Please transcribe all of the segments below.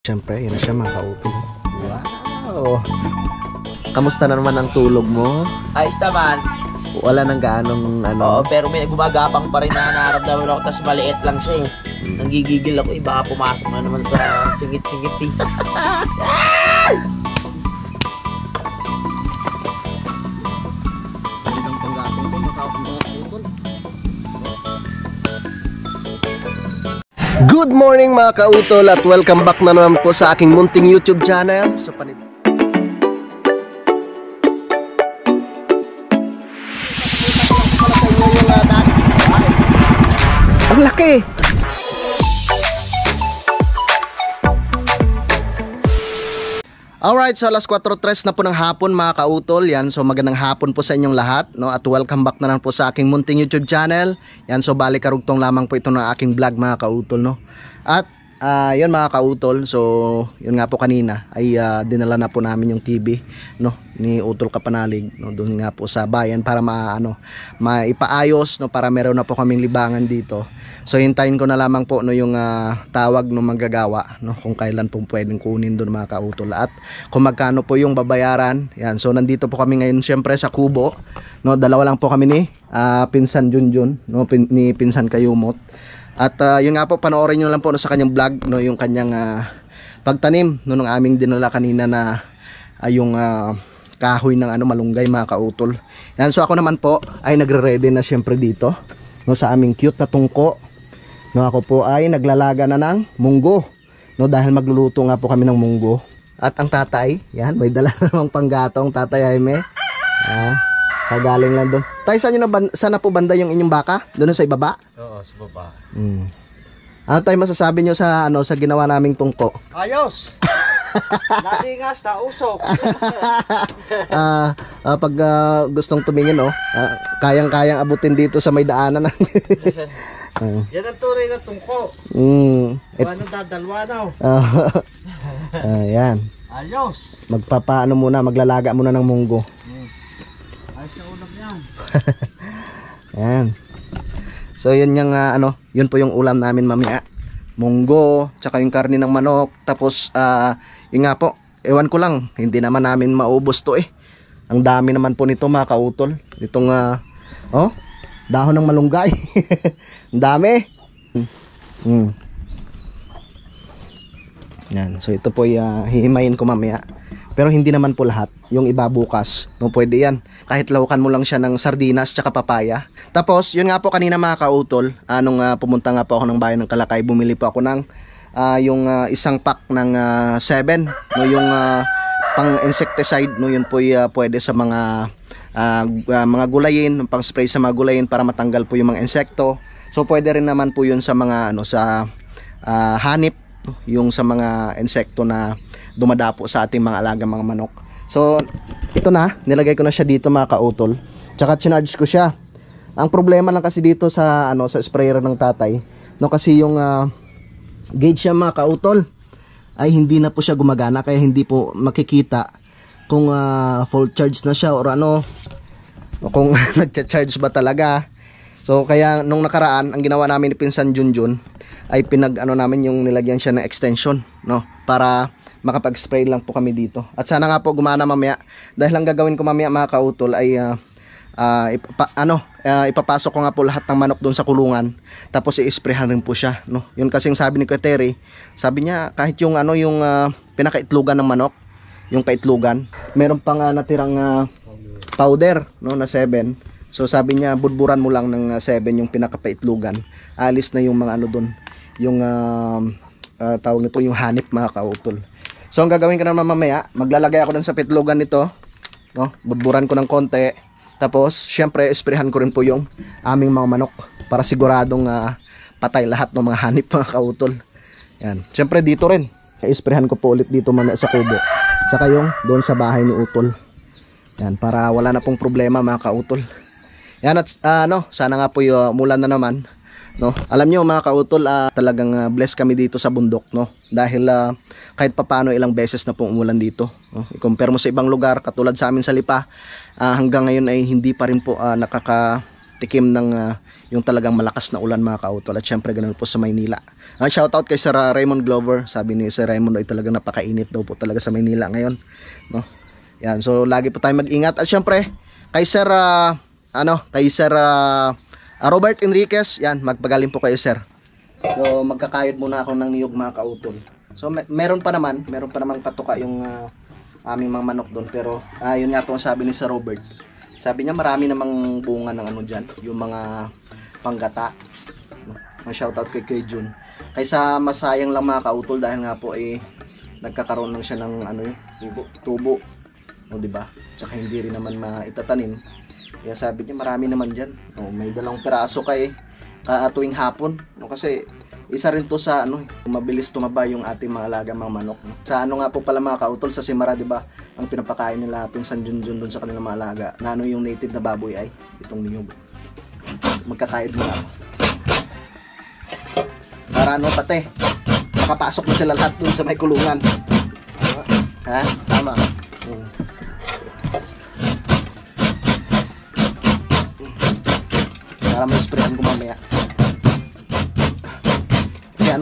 Siyempre, yun na siya mga kautol. Wow! Kamusta na naman ang tulog mo? Ayos naman. Wala nang gaanong Oo, pero may gumagapang pa rin na naramdaman ako, tapos maliit lang siya eh. Nanggigigil ako eh, baka pumasok na naman sa singit-singit eh. Good morning mga kautol at welcome back na naman po sa aking munting YouTube channel. So, ang laki! Alright, so alas 4:03 na po ng hapon mga kautol. Yan, so magandang hapon po sa inyong lahat, no? At welcome back na lang po sa aking munting YouTube channel. Yan, so balik karugtong lamang po ito ng aking vlog mga kautol, no? At yun mga kautol, so yun nga po kanina ay dinala na po namin yung TV, no, ni Utol Kapanalig, no, doon nga po sa bayan para maipaayos, no, para meron na po kaming libangan dito. So hintayin ko na lamang po no yung tawag ng manggagawa, no, kung kailan po pwedeng kunin doon mga kautol at kung magkano po yung babayaran. Yan, so nandito po kami ngayon syempre sa Kubo, no, dalawa lang po kami ni Pinsan Junjun, no, ni Pinsan Kayumot. At yun nga po, panoorin nyo lang po no, sa kanyang vlog, no, yung kanyang pagtanim no, ng aming dinala kanina na yung kahoy ng malunggay mga kautol. Yan, so ako naman po ay nagre-ready na syempre dito, no, sa aming cute na tungko. No, ako po ay naglalaga na ng munggo, no, dahil magluluto nga po kami ng munggo. At ang tatay, yan, may dala namang panggatong, Tatay Jaime. Kagaling lang doon. Tay, saan na po banda yung inyong baka? Doon sa ibaba? Oo, sa baba. Ano tayo masasabi nyo sa sa ginawa naming tungko? Ayos! Nalingas, nausok. Pag gustong tumingin, kayang-kayang abutin dito sa may daanan. Yan ang tunay na tungko. Ano dadalwa na? Yan. Ayos! Maglalaga muna ng munggo. Ayos na ulam yan. Yan. So yun yung yun po yung ulam namin mamaya. Munggo, tsaka yung karne ng manok. Tapos yun nga po, ewan ko lang, hindi naman namin maubos to eh. Ang dami naman po nito mga kautol. Itong dahon ng malunggay. Ang dami. Yan, so ito po hihimayin ko mamaya. Pero hindi naman po lahat. Yung iba bukas, no, pwede yan. Kahit lawakan mo lang siya ng sardinas tsaka papaya. Tapos, yun nga po kanina mga kautol, nung pumunta nga po ako ng bayan ng Kalakay, bumili po ako ng yung isang pack ng 7, no, yung pang insecticide, no, yun po pwede sa mga gulayin, pang spray sa mga gulayin para matanggal po yung mga insekto. So pwede rin naman po yun sa mga sa hanip, yung sa mga insekto na dumadapo sa ating mga alagang mga manok. So ito na, nilagay ko na siya dito mga kautol. Tsaka chinarge ko siya. Ang problema lang kasi dito sa sa sprayer ng tatay, no, kasi yung gauge siya mga kautol ay hindi na po siya gumagana, kaya hindi po makikita kung full charge na siya or kung nagcha-charge ba talaga. So kaya nung nakaraan, ang ginawa namin ni Pinsan Junjun ay namin yung nilagyan siya ng extension, no, para makapag-spray lang po kami dito. At sana nga po gumana mamaya, dahil ang gagawin ko mamaya mga kautol ay ipapasok ko nga po lahat ng manok doon sa kulungan, tapos i-sprayhan rin po siya, no. Yun kasing sabi ni Kuya Terry, sabi niya kahit yung yung pinakaitlugan ng manok, yung kaitlugan, meron pang natirang powder, no, na 7. So sabi niya budburan mo lang ng 7 yung pinakapaitlugan, alis na yung mga doon, yung tawag nito yung hanip mga kautol. So ang gagawin ko naman mamaya, maglalagay ako doon sa pitlugan nito, no, budburan ko ng konti. Tapos, syempre, esprehan ko rin po yung aming mga manok para siguradong patay lahat ng mga hanip mga kautol. Yan. Syempre, dito rin. Esprehan ko po ulit dito sa kubo. Saka yung doon sa bahay ni Utol. Yan, para wala na pong problema mga kautol. Yan, at sana nga po yung umulan na naman. No? Alam nyo mga kautol, talagang blessed kami dito sa bundok, no? Dahil kahit papano ilang beses na pong umulan dito, no? I-compare mo sa ibang lugar, katulad sa amin sa Lipa, hanggang ngayon ay hindi pa rin po tikim ng yung talagang malakas na ulan mga kautol. At syempre ganun po sa Maynila. Shoutout kay Sir Raymond Glover. Sabi ni Sir Raymond ay talagang napakainit daw po talaga sa Maynila ngayon, no? Yan, so lagi po tayo mag-ingat. At syempre kay Sir Robert Enriquez, yan, magpagaling po kayo, sir. So magkakayod muna ako ng niyog mga kautol. So meron pa naman patuka yung aming mga manok doon, pero yun nga po ang sabi ni Sir Robert. Sabi niya marami namang bunga ng ano diyan, yung mga panggata. Ang shoutout kay Jun. Kaysa masayang lang mga kautol dahil nga po nagkakaroon lang siya ng tubo. O di ba? Tsaka hindi rin naman maitatanim. Kaya sabi niya marami naman diyan. May 2 piraso tuwing hapon. Kasi isa rin to sa mabilis tumaba yung ating mga alaga mga manok. Sa nga po pala mga kautol, sa Simara, di ba, ang pinapakain nila Pinsan Junjun doon sa kanilang mga alaga. Na yung native na baboy ay itong niyog. Magkakayod muna ako. Para pate, makapasok na sila lahat dun sa may kulungan. Ha? Tama. Para may sprayan ko mamaya. Kasi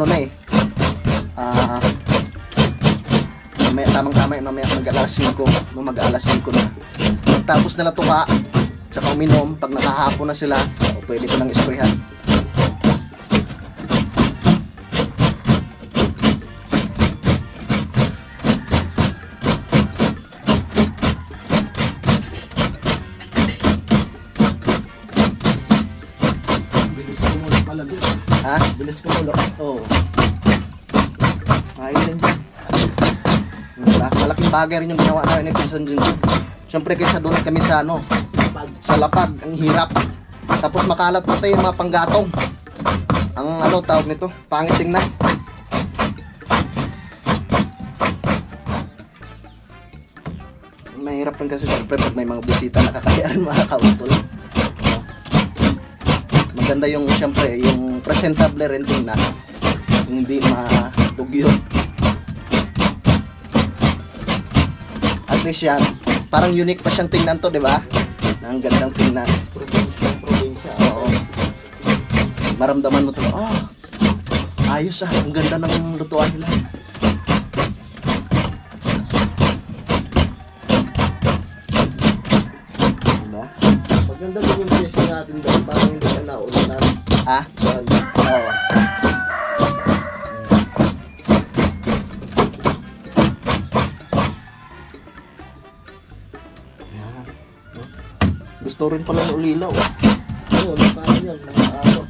mamaya tamang-tama mamaya mag-alas 5 na. Tapos nila tuka, tsaka uminom, pag nakahapon na sila, pwede ko nang isprayan. Ha? Bilis ko ulo. Oo. Ayun din dyan. Malaking bagay rin yung ginawa namin ni Pinsan Junjun. Siyempre kaysa doon kami sa sa lapag. Ang hirap. Tapos makalat pa tayo yung mga panggatong. Ang tawag nito, pangit tingnan. Mahirap rin kasi siyempre pag may mga bisita nakakayaran mga kautol. Maganda yung siyempre yung presentable rin tingnan, hindi matugyo. At least yan, parang unique pa siyang tingnan to, di ba? Ang gandang tingnan. Probinsya. Oo. Maramdaman mo to, ayos ang ganda ng lutuan nila. Diba? Maganda din yung test natin doon, parang hindi ka naulan. Ha? Oo. Gusto rin pala ng ulilaw. Oo, parang yan, mga araw.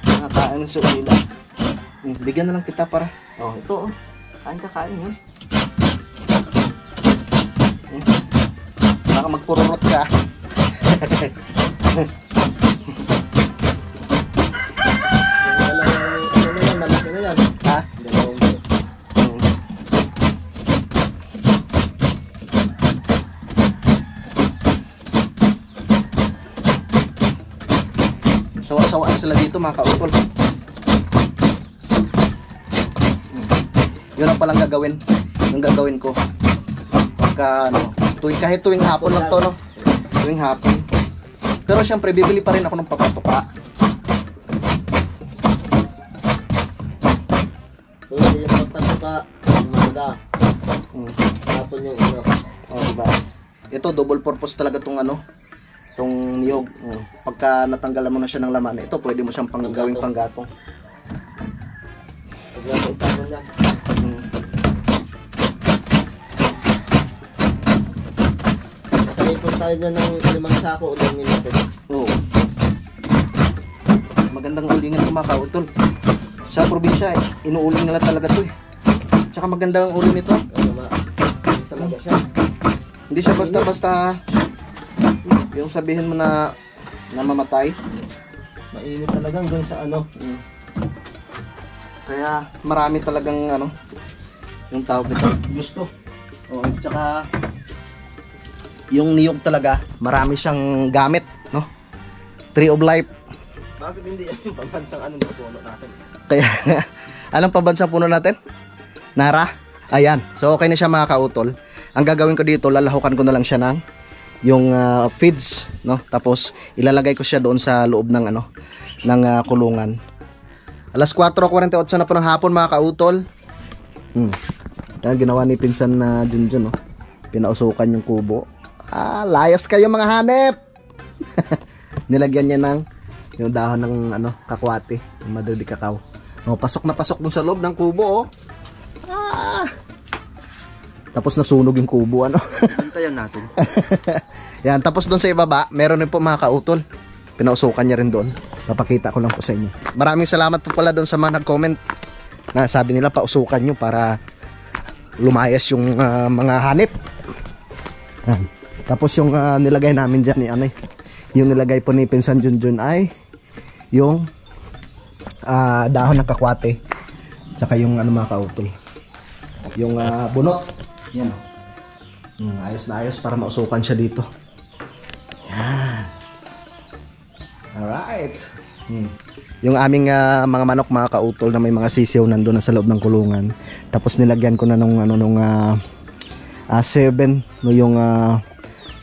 Nakakain sa ulilaw. Bigyan na lang kita para. Ito kain yan. Baka magpururot ka. Malaki na yan. Ha? Sawa-sawaan sila dito mga kautol. Yun ang palang gagawin. Yung gagawin ko. Pagka kahit tuwing hapon lang to, tuwing hapon. Pero syempre bibili pa rin ako ng papatuka. So yung pagpasuka, umaga. Hapon yung Diba? Ito double purpose talaga tong tong niyog. Pagka natanggalan mo na siya ng laman, ito pwede mo siyang gawing panggatong. Pagkakaitangan yan. Nakalikot tayo niya ng 5 sako ulang minuto. Oo. Magandang ulingan ito mga kautol. Sa probinsya inuuling nila talaga to Tsaka maganda ang ulo nito. Talaga siya. Hindi siya basta-basta yung sabihin mo na namamatay. Mainit talaga hanggang sa Kaya marami talagang yung tawag nito. gusto. Tsaka yung niyog talaga, marami siyang gamit, no? Tree of life. Bakit hindi yan yung pambansang puno natin? Kaya anong pabansang puno natin? Nara. Ayan. So okay na siya mga kautol. Ang gagawin ko dito, lalahukan ko na lang siya ng yung feeds, no? Tapos ilalagay ko siya doon sa loob ng kulungan. Alas 4:48 na po ng hapon mga kautol. Yan, ginawa ni pinsan na Junjun, no? Pinausukan yung kubo. Layas kayo mga hanep. Nilagyan niya ng yung dahon ng kakwate, yung madridi kakao. Pasok na pasok dun sa loob ng kubo, oh. Tapos nasunog yung kubo, Hintayan natin. Yan, tapos doon sa ibaba, meron din po mga kautol. Pinausukan niya rin doon. Papakita ko lang po sa inyo. Maraming salamat po pala doon sa mga nag-comment na sabi nila pausukan nyo para lumayas yung mga hanip. Yan. Tapos yung nilagay namin dyan yung nilagay po ni Pinsan Junjun ay yung dahon ng kakwate, tsaka yung mga kautol, yung bunot. Yan, ayos na ayos para mausukan siya dito. Yan. Alright. Yung aming mga manok mga kautol na may mga sisiw nandun na sa loob ng kulungan. Tapos nilagyan ko na nung 7 no, yung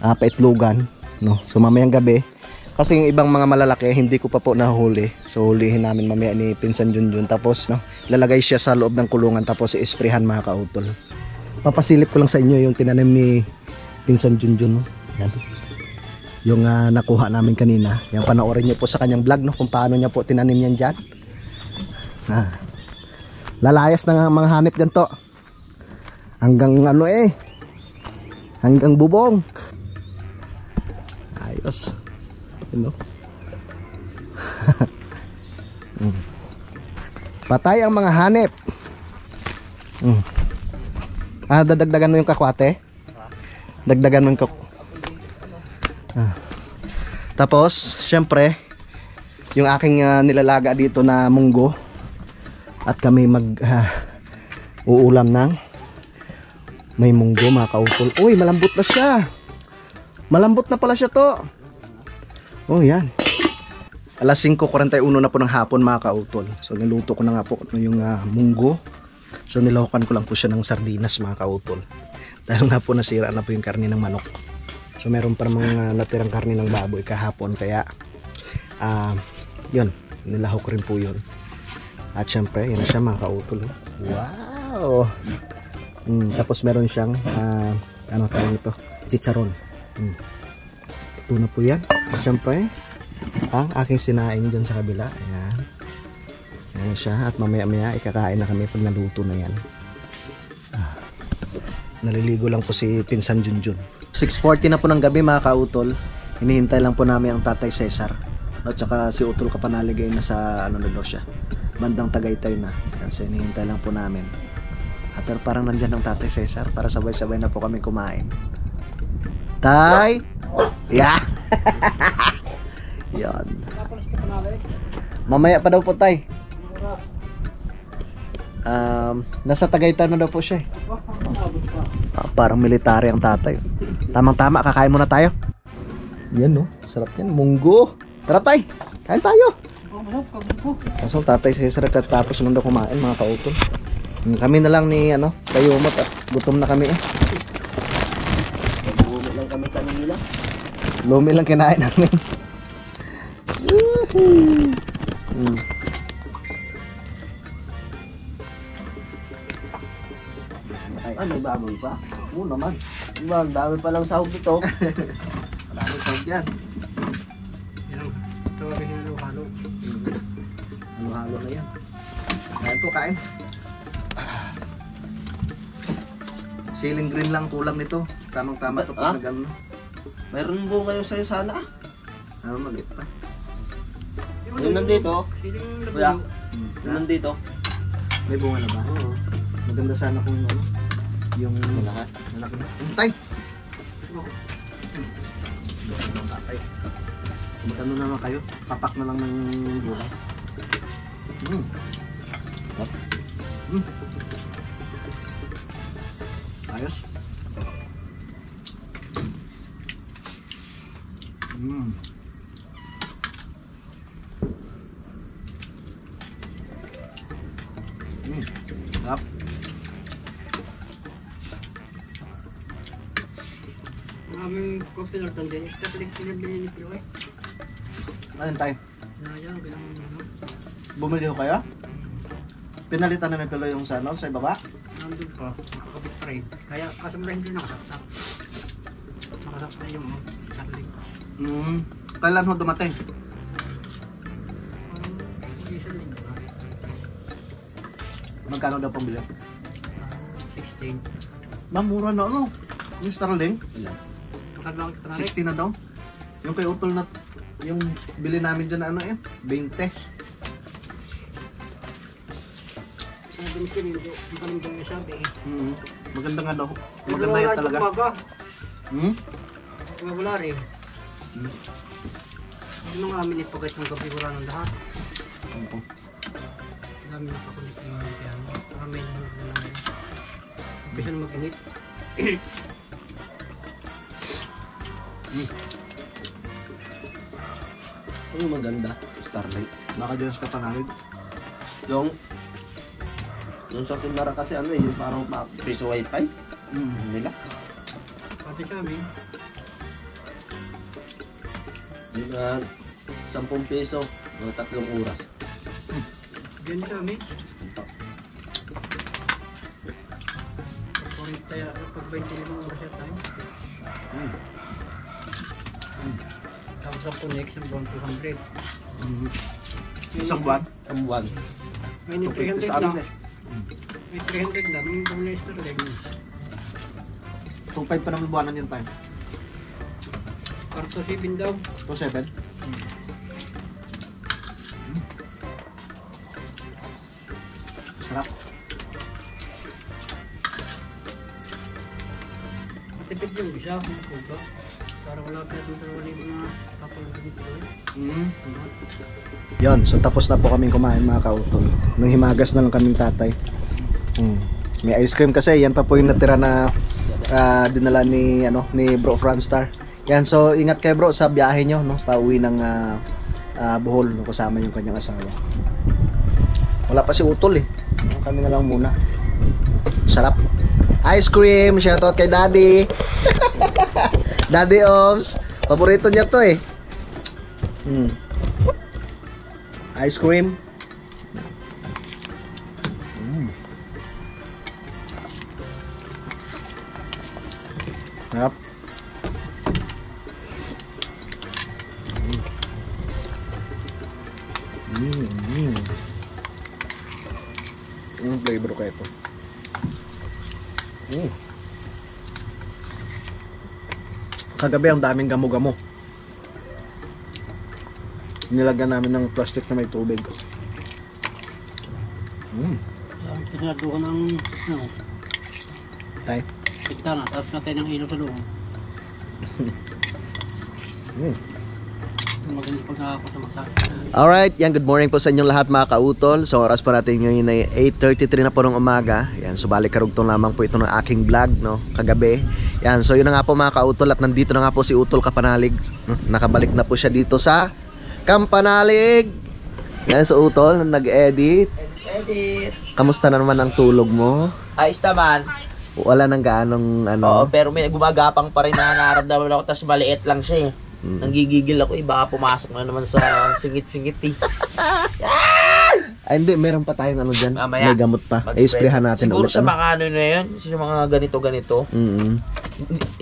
paitlugan, no. So mamayang gabi, kasi yung ibang mga malalaki hindi ko pa po nahuli. So hulihin namin mamaya ni Pinsan Junjun. Tapos lalagay siya sa loob ng kulungan, tapos i-sprayhan mga kautol. Papasilip ko lang sa inyo yung tinanim ni Pinsan Junjun, no? Yan. Yung nakuha namin kanina. Yan, panoorin niyo po sa kanyang vlog, no, kung paano niya po tinanim yan dyan. Lalayas na mga hanip dyan to. Hanggang hanggang bubong. Ayos. Ano? Patay ang mga hanip. Dadagdagan mo yung kakwate? Dagdagan mo yung Tapos, syempre, yung aking nilalaga dito na munggo. At kami uulam ng may munggo mga kautol. Uy, malambot na siya. Malambot na pala siya to. Oh, yan. Alas 5:41 na po ng hapon mga kautol. So niluto ko na nga po yung munggo. So nilahukan ko lang po siya ng sardinas mga kautol. Dahil nga po nasira na po yung karne ng manok. So meron pa mga natirang karne ng baboy kahapon. Kaya yun, nilahok ko rin po yun. At syempre, yan siya mga kautol. Wow! Tapos meron siyang tawag ito? Chicharon. Ito na po yan. At syempre, ang aking sinaing dyan sa kabila. Ayan. Ayan siya. At mamaya ikakain na kami pag naluto na yan. Naliligo lang po si Pinsan Junjun. 6:40 na po ng gabi mga kautol. Hinihintay lang po namin ang Tatay Cesar. At saka si Utol Kapanaligay na sa na daw siya. Bandang Tagaytay na. Kasi hinihintay lang po namin. Pero parang nandyan ang Tatay Cesar para sabay-sabay na po kami kumain. Tay! Yeah! Yan. Mamaya pa daw po, Tay. Nasa Tagaytay na daw po siya. Parang military ang tatay. Tamang-tama, kakain muna tayo. Yan, no? Sarap yan. Munggo. Tara, Tay. Kain tayo. Kaso Tatay Cesar tapos nung daw kumain mga kautol. Kami na lang ni Kayumot at gutom na kami Lumi lang kami kanina. Lumi lang kinain namin. Ay, may baboy pa? Oo naman. Diba, ang dami palang sahog dito. Marami sahog yan. Ito rin yung halo. Halo na yan. Ayan po, kain. Ceiling green lang kulang nito. Tamang-tama ito pag nag-ano. Mayroon po kayo sa'yo sana. Maliit pa. Yung nandito. Kuya. Yung nandito. May bunga na ba? Oo. Maganda sana kung yung malaki. Tay! Magkano naman kayo? Papak na lang ng gulay. Ayos. Sarap. aming coffee lang din. Starlink pinabili ni Pio eh. Ayun tayo. Nayang ganang ano. Bumili ko kayo? Pinalitan na ng pilo yung sa ibaba? Nandun pa. Nakakabit pa rin. Kaya kasama hindi nakasaksak. Nakasaksak na yung Starlink. Kailan mo dumating? Isa din ba? Magkano daw pambili? 16. Mura na ano? Yung Starlink? Pagkadlang ito na rin. 60 na daw. Yung kay Utol na yung bili namin dyan na ano 20. Sabi ni Kirin, ang galing daw niya sabi eh. Maganda nga daw. Maganda yan talaga. Wala rin. Ano nga amin ito guys, ng gabi wala ng lahat. Dami nakakunik ng mga kaya. Marami na naman. Umpisa na mag-init. Ano maganda? Starlight. Baka dyan sa Kapanalid. Yung sa Tindara kasi ano eh, yung parang piso wifi. Nila. Pati kami, Yung 10 piso, 3 oras. ganyan kami. Kurit tayo, pag 20 oras siya tayo. Tapos sa connect, yung buwan 200. Isang buwan? Ang buwan. May 300 na. May 300 na, may bonus na rin. 2.5 pa naman buwanan yun tayo. Karto 7 daw. 2.7? Sarap. Matipid yung isa, kung kuba. Para wala ka natin sa wali mga kapalagan dito. Yon, so tapos na po kaming kumain mga kautol. Nang himagas na lang kaming tatay. May ice cream kasi, yan pa po yung natira na dinala ni Bro Franstar. Yan, so ingat kayo bro sa biyahe nyo, no? Pauwi ng Bohol, no? Kasama yung kanyang asawa. Wala pa si Utol eh. Kami na lang muna. Sarap. Ice cream, shoutout kay Daddy. Daddy Oms, paborito niya to eh. Ice cream. Sarap. Flavor ko ito. Kagabi ang daming gamo-gamo. Nilagyan namin ng plastic na may tubig. Sinado ka ng Tay. pigta na, tapos natin ng ilo sa loob. Magaling pagkakako sa mata. Alright, yan, good morning po sa inyong lahat mga kautol. So oras pa natin ngayon ay 8:33 na po ng umaga. Yan, so balik karugtong lamang po ito ng aking vlog, no, kagabi. Yan, so yun na nga po mga kautol, at nandito na nga po si Utol Kapanalig, no? Nakabalik na po siya dito sa Kampanalig. Yan, so Utol, nag-edit. Edit. Kamusta na naman ang tulog mo? Ayos naman. Wala nang gaanong Oo, pero may gumagapang pa rin na naramdaman ako, tas maliit lang siya eh. Nanggigigil ako eh, baka pumasok na naman sa singit-singit eh. Ay hindi, meron pa tayong ano dyan. Mamaya, May gamot pa. I-sprayhan natin siguro ulit. sa mga ano na yun, sa mga ganito-ganito.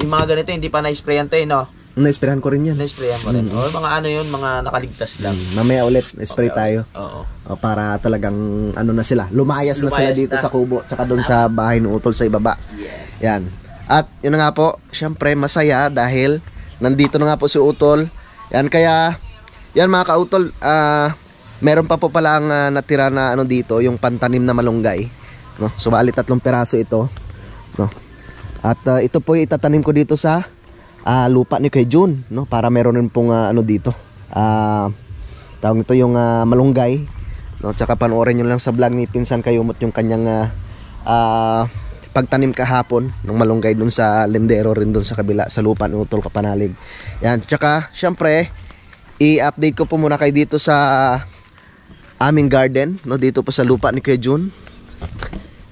Yung mga ganito, hindi pa na-sprayan to eh, no? Na-sprayhan ko rin yan. Na-sprayan mo rin. O, mga ano yun, mga nakaligtas lang. Mamaya ulit, spray tayo. Oo. O, para talagang ano na sila, lumayas na sila dito sa kubo, tsaka doon sa bahay ng Utol sa ibaba. Yes. Yan. At yun na nga po, syempre masaya dahil nandito na nga po si Utol. Yan, kaya yan mga kautol, meron pa po pala ang natira na ano dito, yung pantanim na malunggay, no? So bali 3 peraso ito, no? At ito po itatanim ko dito sa lupa ni kay June, no? Para meron rin pong ano dito. Tawag ito yung malunggay, no? Tsaka panoorin niyo lang sa vlog ni Pinsan Kayumot yung kanyang pagtanim kahapon ng malunggay dun sa lendero rin dun sa kabila sa lupa ng Utol Kapanalig. Yan, tsaka syempre i-update ko po muna kayo dito sa aming garden, no, dito po sa lupa ni Kuya June.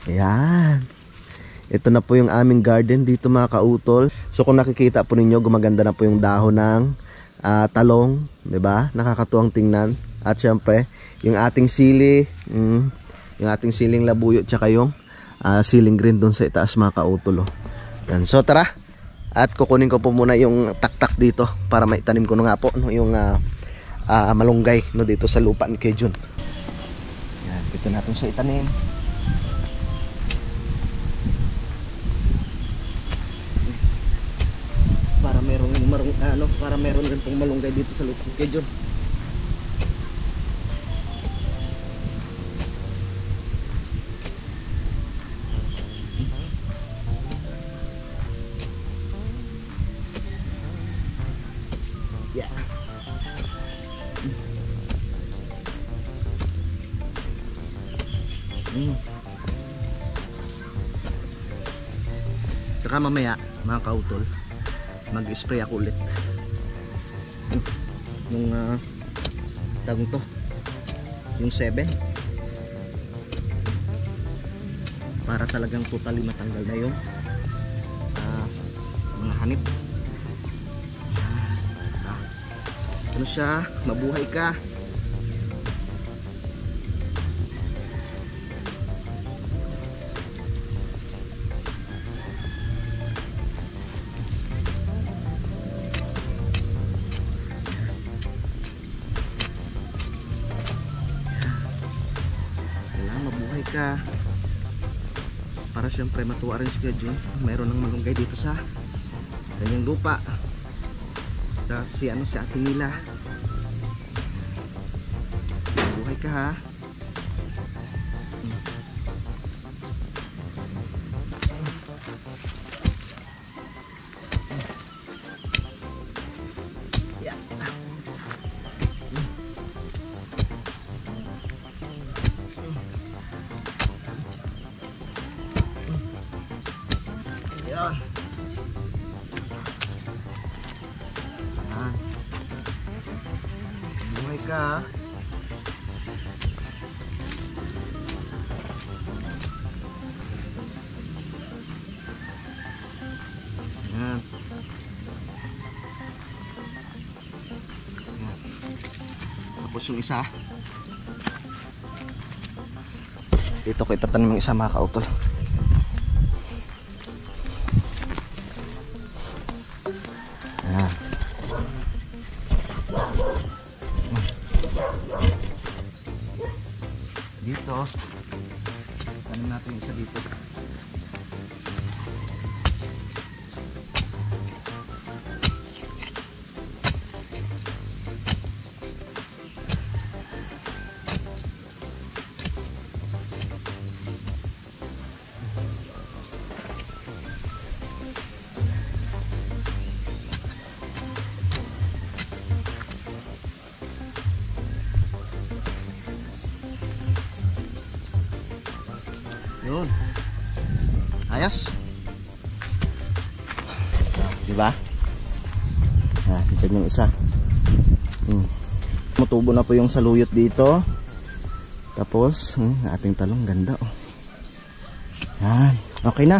Yan. Ito na po yung aming garden dito mga kautol. So kung nakikita po ninyo, gumaganda na po yung dahon ng talong, 'di ba? Nakakatuwang tingnan. At syempre, yung ating sili, yung ating siling labuyo tsaka yung siling green doon sa itaas mga kautol. Oh. Yan. So tara. At kukunin ko po muna yung taktak dito para maitanim ko na nga po no, yung malunggay no, dito sa lupa ni Kay Jun. Yan, dito natin siya itanim. Para meron ganitong malunggay dito sa lupa ni Kay Jun. Yeah. Saka mamaya mga kautol, mag-spray ako ulit yung tawag to, yung 7, para talagang totally matanggal na yung mga hanip. Ano siya, mabuhay ka. Mabuhay ka. Para siyempre matuwa rin si Kuya Jun, mayroon ng malunggay dito sa kanyang lupa. Si Ate Mila. Mabuhay ka ha. Yeah. Yeah. Buhay ka. Yan. Yan. Tapos yung isa, dito ko itatanim yung isa mga kautol. Yan. Dito tanim natin yung isa dito. Yun. Ayos. Diba? Dyan yung isa. Mutubo na po yung saluyot dito. Tapos, ating talong ganda. Oh. Yan. Okay na.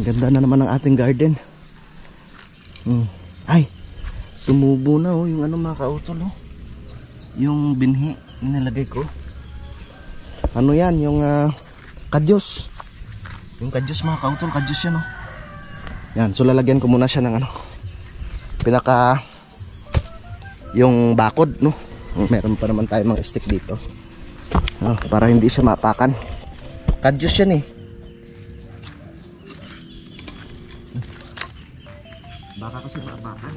Ang ganda na naman ng ating garden. Ay, tumubo na oh, yung mga kautol oh. Yung binhi nilagay ko. Ano yan? Yung kadyos. Yung kadyos mga kautol, kadyos yan oh. Yan, so lalagyan ko muna siya ng pinaka yung bakod no. Meron pa naman tayo mga stick dito. Para hindi siya mapakan. Kadyos yan eh. Baka kasi mapakan.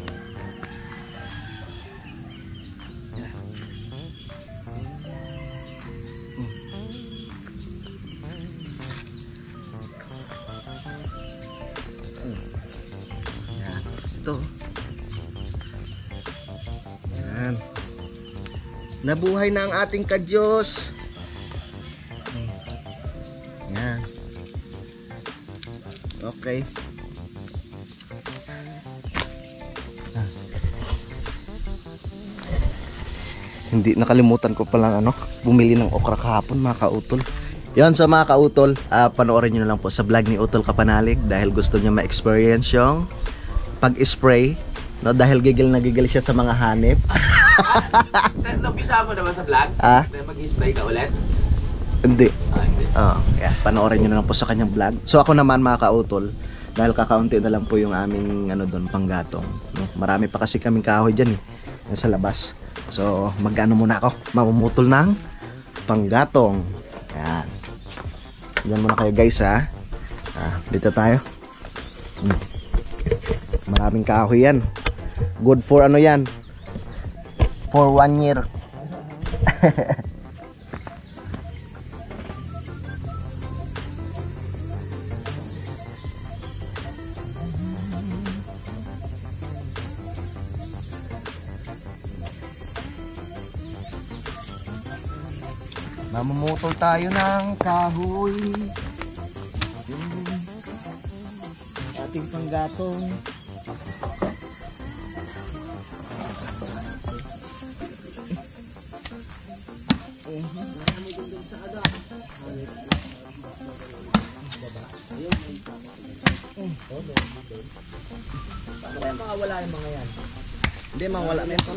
Ito. Yan. Nabuhay na ang ating kadyos. Yan. Okay. Hindi nakalimutan ko palang bumili ng okra kahapon mga kautol. Yan, so mga kautol, panoorin nyo na lang po sa vlog ni Utol Kapanalig dahil gusto niya ma-experience yung pag-spray, no, dahil gigil na gigil siya sa mga hanip. Napisa mo naman sa vlog? Ah? Mag-spray ka ulit? Hindi. Hindi. Yeah, panoorin nyo na lang po sa kanyang vlog. So ako naman mga kautol, dahil kakaunti na lang po yung aming doon, panggatong. No? Marami pa kasi kaming kahoy dyan sa labas. So mag-ano muna ako, mamumutol ng panggatong. Yan. Yan muna kayo guys ha. Dito tayo. Maraming kahoy yan. Good for ano yan? For 1 year. Mamumutol tayo ng kahoy. Ating panggatong. Paano mawala yung mga yan? Hindi, mawala na ito.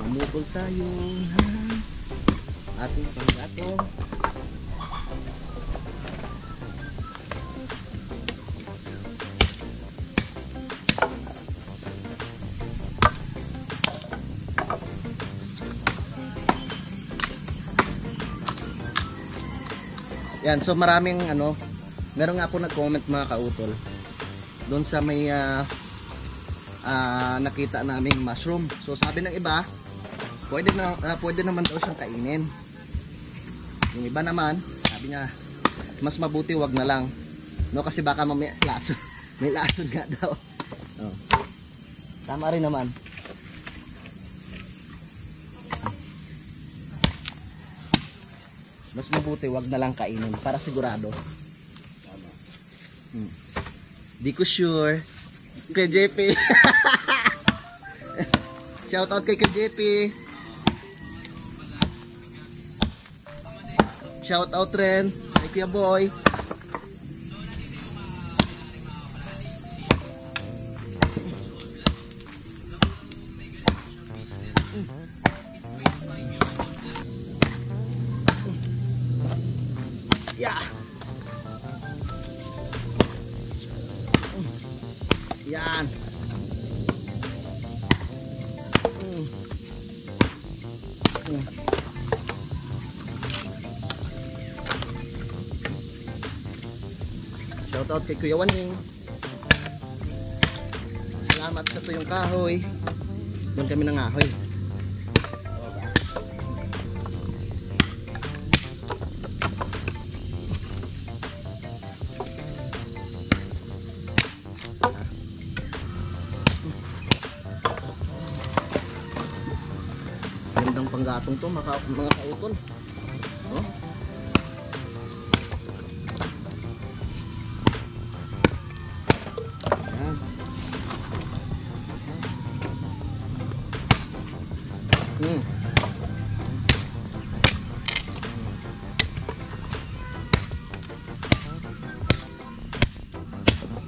Mamukol tayo ng ating panggatong. Yan, so maraming meron nga po nag-comment mga kautol doon sa may nakita naming mushroom. So sabi ng iba, pwede naman daw siyang kainin. Yung iba naman, sabi niya, mas mabuti wag na lang. No, kasi baka may lason. May lason nga daw. Oh. Tama rin naman. Mas mabuti wag na lang kainin para sigurado. Di ko sure. Kay JP. Shout out kay JP. Shout out rin kay Kuya Boy. Yeah. Yan. Shout out kay Kuya Waning. Salamat sa tuyong kahoy. Doon kami nangahoy. Gandang panggatong to mga kautol. Oh. Yan.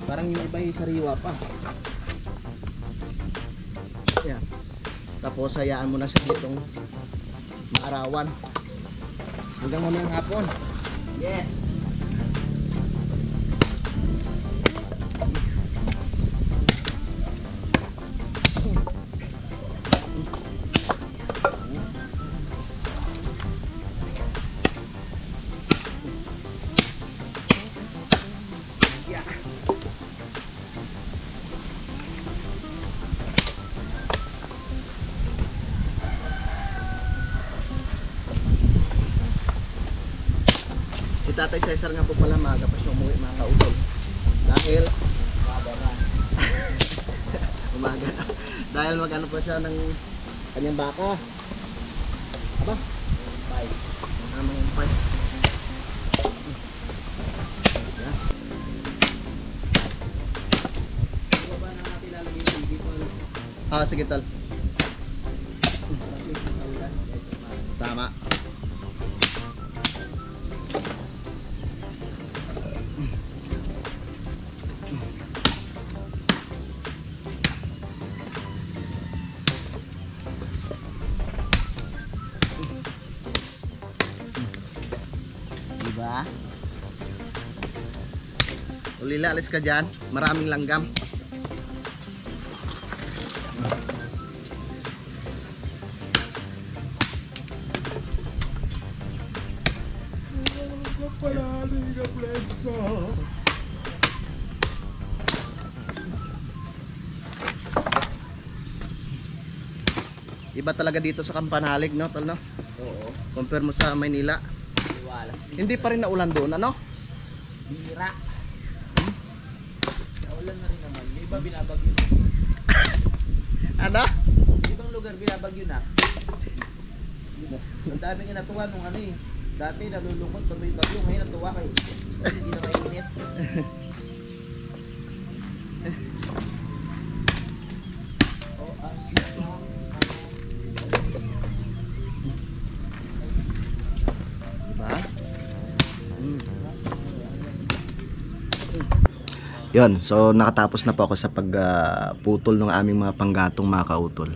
Parang yung iba yung sariwa pa. Yan. Tapos hayaan mo na siya ditong maarawan hanggang mamayang hapon. Yes. Si Tatay Cesar nga po pala maaga pa siya umuwi mga kautol dahil Umaga. Dahil mag-ano po siya ng kanyang baka. Aba? Bye. Yung pipe. Sige tal. Tama. Diba? Ulila, alis ka dyan. Maraming langgam. Iba talaga dito sa Kampanalig, no, tol, no? Oo. Compare mo sa Maynila. Iwalas. Hindi pa rin naulan doon, ano? Bira. Naulan na rin naman. May iba binabagyo na. Ano? Ibang lugar binabagyo na. Ang dami nga natuwa nung ano eh. Dati nalulungkot pag may bagyo. Ngayon natuwa kayo. Hindi na mainit. Yun, so nakatapos na po ako sa pagputol ng aming mga panggatong mga kautol.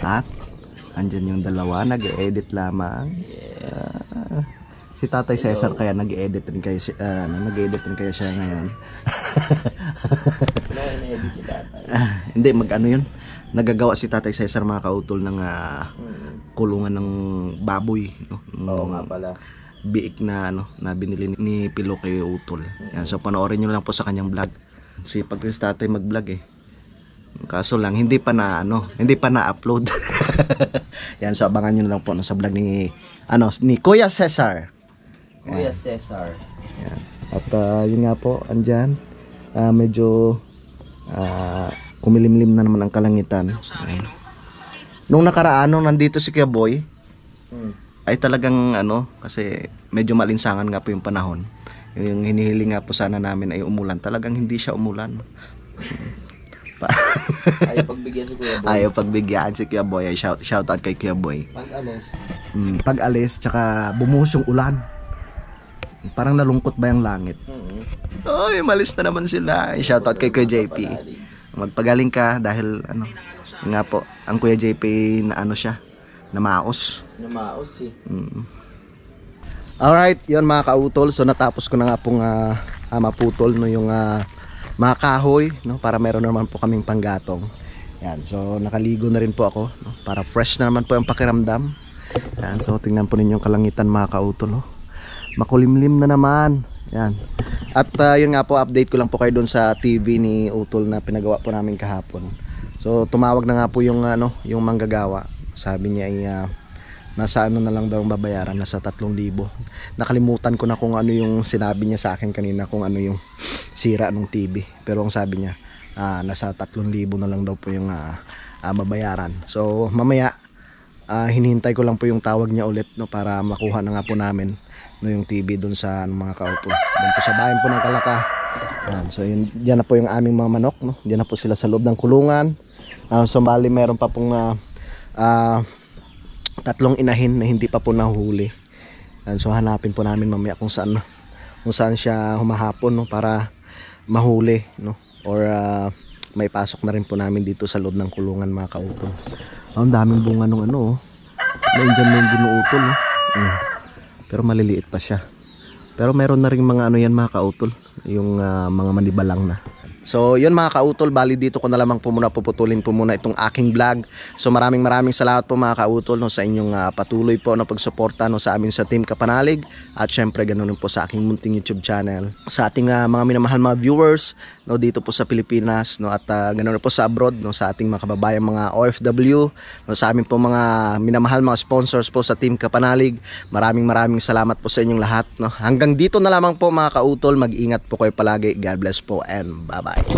At andyan yung dalawa, nag-edit lamang. Si Tatay Cesar kaya nag-edit rin kayo nag-edit rin kaya siya ngayon. Na-edit ni Tatay. Hindi, mag-ano yun. Nagagawa si Tatay Cesar mga kautol ng kulungan ng baboy, no? Oo nga pala. Biik na na binili ni Pilo kay Utol. Yan, so panoorin niyo lang po sa kanyang vlog. Sipag rin si Tatay mag-vlog eh. Kaso lang hindi pa na-upload. Yan, so abangan niyo lang po sa vlog ni Kuya Cesar. Kuya Cesar. Yan. At yun nga po, andyan. Medyo kumilimlim na naman ang kalangitan. Yan. Nung nakaraan, nandito si Kuya Boy, ay talagang kasi medyo malinsangan nga po yung panahon. Yung hinihiling nga po sana namin ay umulan. Talagang hindi siya umulan. Ayaw pagbigyan si Kuya Boy. Ayaw pagbigyan si Kuya Boy. Ay shout out kay Kuya Boy. Pag-alis, tsaka bumuhos yung ulan. Parang nalungkot ba yung langit? Ay, malis na naman sila. Ay, shout out kay Kuya JP. Magpagaling ka dahil nga po, ang Kuya JP na siya, namaos. Namaos eh. Alright, yun mga kautol. So natapos ko na nga pong maputol yung mga kahoy, para meron naman po kaming panggatong. Yan, so nakaligo na rin po ako, para fresh na naman po yung pakiramdam. Yan, so tingnan po ninyo yung kalangitan mga kautol. Makulimlim na naman. Yan. At yun nga po, update ko lang po kayo doon sa TV ni Utol na pinagawa po namin kahapon. So tumawag na nga po yung yung manggagawa. Sabi niya ay nasa na lang daw ang babayaran, nasa 3,000. Nakalimutan ko na kung ano yung sinabi niya sa akin kanina, kung ano yung sira ng TV. Pero ang sabi niya, nasa 3,000 na lang daw po yung babayaran. So mamaya hinihintay ko lang po yung tawag niya ulit, para makuha na nga po namin yung TV doon sa mga kauto. Doon po sa bayan po ng Kalaka. Yan. So diyan na po yung aming mga manok, Diyan na po sila sa loob ng kulungan. So bali meron pa pong 3 inahin na hindi pa po nahuli. So hanapin po namin mamaya kung saan siya humahapon, para mahuli, or may pasok na rin po namin dito sa loob ng kulungan mga kautol. Ang daming bunga nung nandiyan may ginuutol, pero maliliit pa siya. Pero meron na rin mga yan mga kautol, yung mga manibalang na. So yun mga kautol, bali dito ko na lamang po muna puputulin po muna itong aking vlog. So maraming salamat po mga kautol, sa inyong patuloy po na pagsuporta sa amin sa Team Kapanalig. At syempre ganoon po sa aking munting YouTube channel. Sa ating mga minamahal mga viewers dito po sa Pilipinas, at ganoon po sa abroad, sa ating mga kababayan mga OFW, sa amin po mga minamahal mga sponsors po sa Team Kapanalig. Maraming salamat po sa inyong lahat. Hanggang dito na lamang po mga kautol, mag-ingat po kayo palagi. God bless po and bye bye.